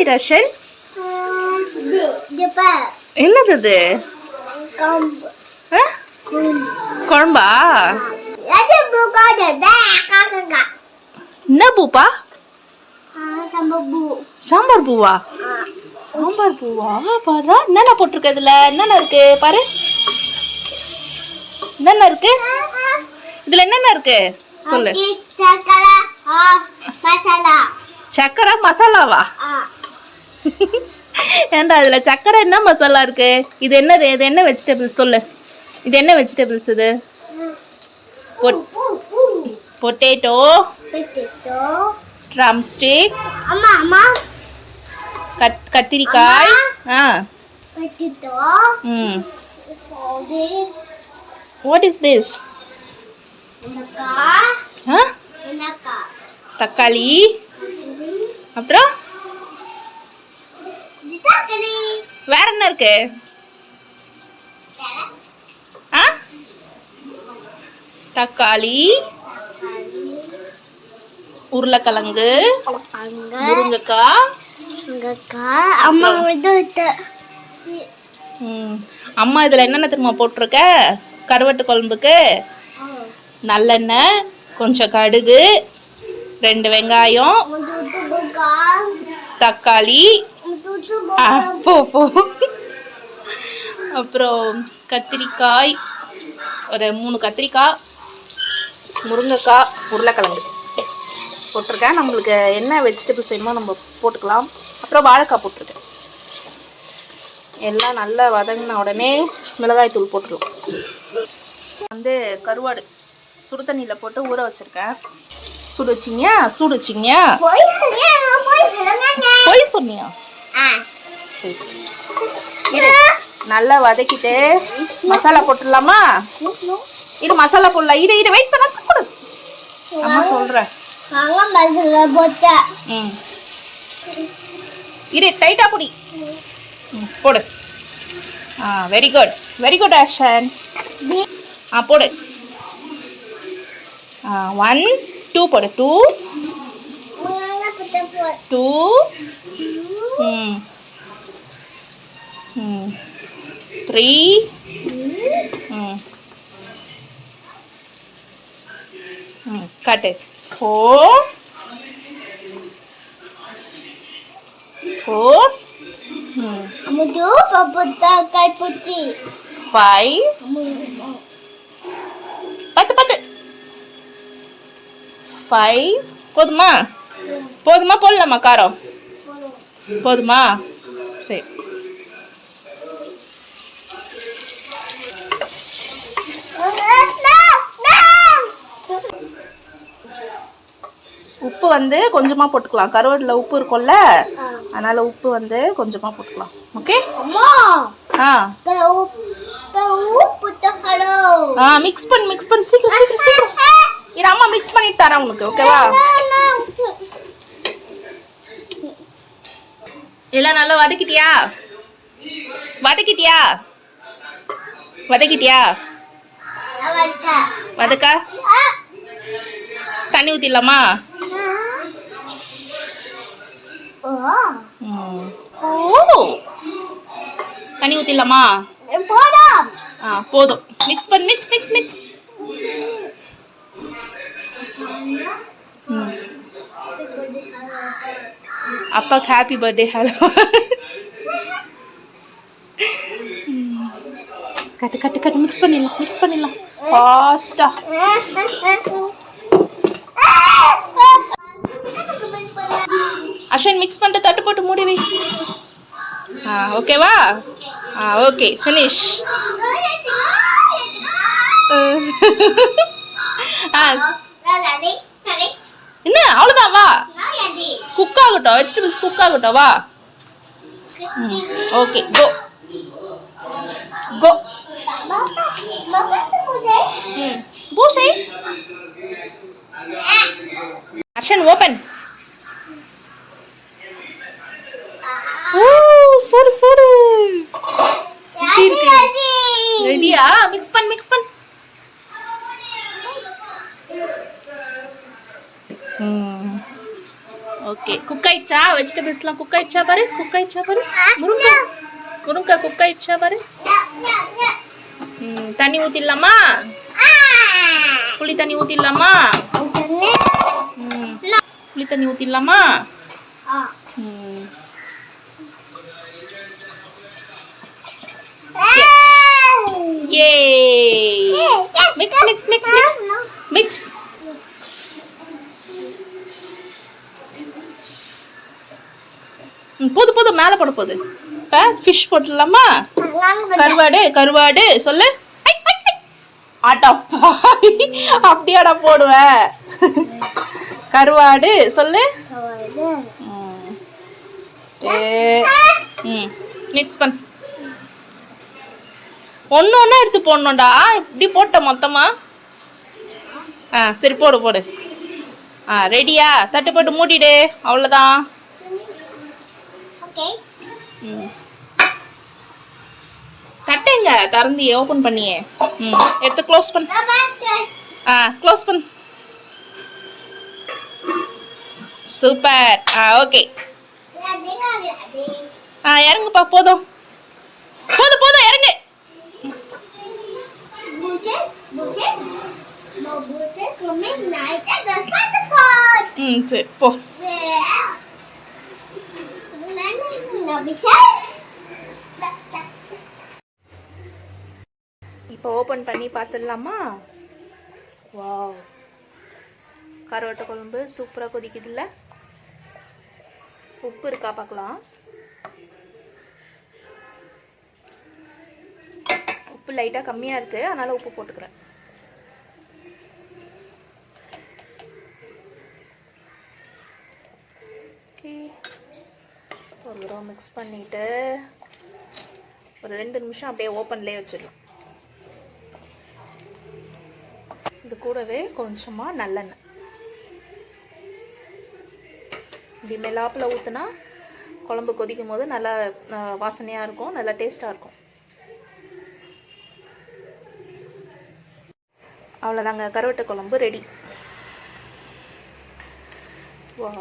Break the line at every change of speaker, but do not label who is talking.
ரஷன்? என்னது இது? குழம்பா? என்ன பூப்பா? சாம்பார் பூவா? சாம்பார் பூவா? பாரு என்னென்ன போட்டிருக்க இதுல. என்னென்ன இருக்கு பாரு. என்னென்ன இருக்கு இதுல? என்னென்ன இருக்கு சொல்லு. சக்கரை மசாலாவா? ஏண்டா இதுல சக்கரை என்ன மசாலா இருக்கு? இது என்னது? இது என்ன வெஜிடபிள்ஸ் சொல்லு. இது என்ன வெஜிடபிள்ஸ் இது? பொட்டேட்டோ, ட்ரம்ஸ்டிக், கத்திரிக்காய். What is this? தக்காளி. அப்புறம் வேற என்ன இருக்கு? தக்காளி, உருளைக்கிழங்கு, முருங்கைக்காய். அம்மா இதுல என்னென்ன திரும்ப போட்டிருக்க? கருவாட்டு குழம்புக்கு நல்லெண்ணெய், கொஞ்சம் கடுகு, 2 வெங்காயம், தக்காளி, அப்புறம் கத்திரிக்காய், ஒரு 3 கத்திரிக்காய், முருங்கைக்காய், உருளைக்கிழங்கு போட்டிருக்கேன். நம்மளுக்கு என்ன வெஜிடபிள்ஸ் வேணுமோ நம்ம போட்டுக்கலாம். அப்புறம் வாழைக்காய் போட்டிருக்கேன். எல்லாம் நல்லா வதங்கின உடனே மிளகாய் தூள் போட்டுருவோம். வந்து கருவாடு சுடு தண்ணியில் போட்டு ஊற வச்சுருக்கேன். சுடு வச்சிங்க? சூடு வச்சிங்க? போய் சொன்னியா? சரி, இரு நல்லா வதக்கிட்டு மசாலா போட்டுடலாமா? இரு மசாலா போடலாம். இரு வெயிட் பண்ண கொடு. அம்மா சொல்கிறேன். இரு டைட்டா புடி. போடு. Very good, very good Harshan. போடு. 1 2 போடு. 2 3 கட்டு. 4 5 போதுமா? போதுமா? போடலாமா காரம்? போதுமா? சரி. உப்பு வந்து கொஞ்சமா போட்டுக்கலாம். கருவாடுல உப்பு இருக்கும்ல, அதனால உப்பு வந்து கொஞ்சமா போட்டுக்கலாம். ஓகே? மிக்ஸ் பண்ணு சீக்கிரம். இரு அம்மா மிக்ஸ் பண்ணிட்டு தரேன் உனக்கு. ஓகேவா? எல்லாம் நல்லா வதக்கிட்டியா? வதக்கா தண்ணி ஊத்திடலாமா? தண்ணி ஊத்திடலாமா? போதும். மிக்ஸ் பண்ணு. மிக்ஸ். அப்பாக்கு ஹாப்பி பர்த்டே. ஹலோ. கட்டு. மிக்ஸ் பண்ணிடலாம் ஃபாஸ்டா. அஷன் மிக்ஸ் பண்ணிட்டு தட்டு போட்டு மூடி வை. ஓகேவா? Okay finish. என்ன அவ்வளோதான்? வா குக் ஆகட்டும். வெஜிடபிள்ஸ் குக் ஆகட்டும். வா. ஓகே கோ. பூசை. அர்ஷன் ஓபன். சூடு. ரெடியா? மிக்ஸ் பண்ணு. ஓகே குக் ஆயிடுச்சா வெஜிடபிள்ஸ்லாம் குக் ஆயிடுச்சா பாரு முருங்கை குக் ஆயிடுச்சா பாரு தண்ணி ஊற்றிடலாமா புளி தண்ணி ஊற்றிடலாமா புளி தண்ணி ஊற்றிடலாமா mix mix mix mix mix போதும் மேலே போட போகுது இப்போ ஃபிஷ் போட்டுடலாமா கருவாடு சொல்லு ஆட்டா அப்படியாடா போடுவேன் கருவாடு சொல்லு மிக்ஸ் பண்ண ஒன்று எடுத்து போடணும்டா இப்படி போட்ட மொத்தமா சரி போடு ரெடியா தட்டு போட்டு மூடிடு அவ்வளோதான் தட்டுங்க திறந்தியே ஓப்பன் பண்ணியே எடுத்து க்ளோஸ் பண்ண க்ளோஸ் பண்ண சூப்பர் ஓகே இறங்குப்பா போதும் இறங்கு சரி போ இப்போ ஓப்பன் பண்ணி பார்த்துடலாமா வாவ் கருவாட்டு குழம்பு சூப்பராக கொதிக்குதுல்ல உப்பு இருக்கா பார்க்கலாம் உப்பு லைட்டாக கம்மியாக இருக்குது அதனால் உப்பு போட்டுக்கிறேன் ஓகே ஒரு தடவை மிக்ஸ் பண்ணிவிட்டு ஒரு 2 நிமிஷம் அப்படியே ஓப்பன்லேயே வச்சிடலாம் இது கூடவே கொஞ்சமாக நல்லெண்ணெய் இப்படி மெல்லாப்பில் ஊற்றுனா குழம்பு கொதிக்கும் போது நல்லா வாசனையாக இருக்கும் நல்லா டேஸ்ட்டாக இருக்கும் அவ்வளோதாங்க கருவாட்டு குழம்பு ரெடி வா